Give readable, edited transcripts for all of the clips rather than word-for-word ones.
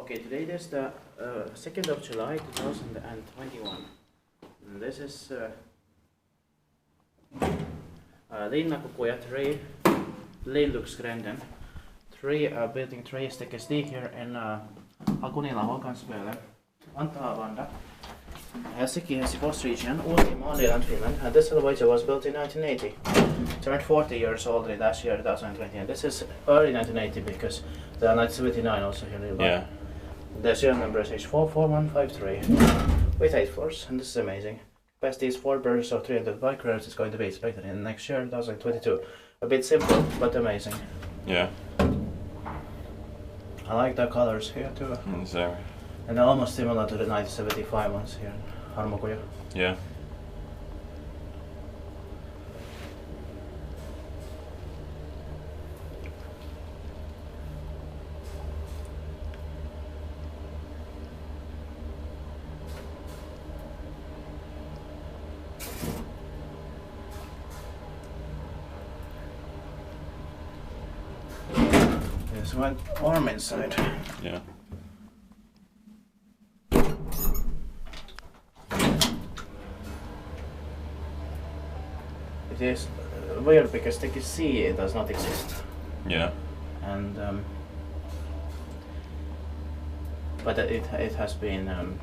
Okay, today is the 2nd of July 2021. And this is Liinakkokuja 3, Liinakkokuja 3 building 3 sticker here in Hakunila, Vantaa, Vantaa. Helsinki Coast region, modernized Finland, and this elevator was built in 1980. Turned 40 years old last year, 2020, and this is early 1980 because the 1979 also here nearby. Yeah. The serial number is H44153 with 8 floors, and this is amazing. Capacity is 4 berths of 300 bike roads. Is going to be expected in next year, 2022. A bit simple, but amazing. Yeah. I like the colors here too. So. And they're almost similar to the 1975 ones here in Liinakkokuja. Yeah. There's one arm inside. Yeah. It is weird because the sea does not exist. Yeah. And but it has been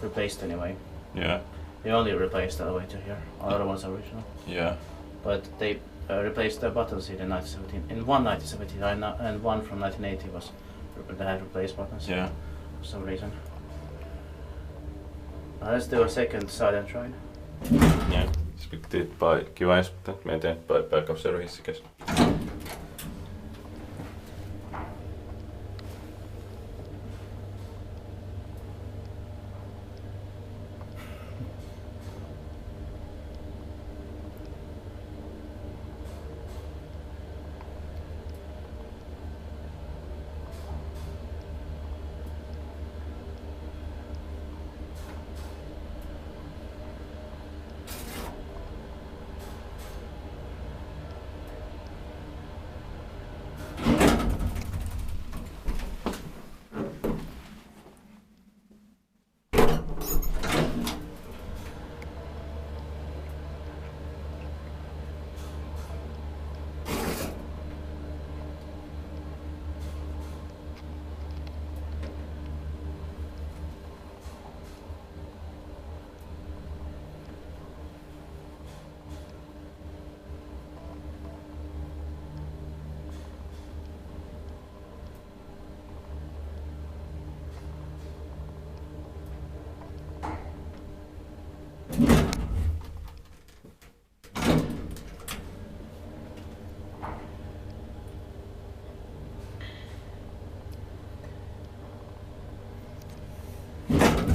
replaced anyway. Yeah. They only replaced the elevator here. All other ones are original. Yeah. But they replaced the button seat in 1917. In one 1979 and one from 1980 was they had replaced buttons. Yeah. For some reason. Let's do a second silent ride. Yeah. Speakti kiva ees, että me teen backup-service kes.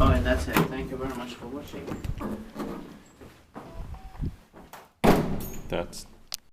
Oh, and that's it. Thank you very much for watching. That's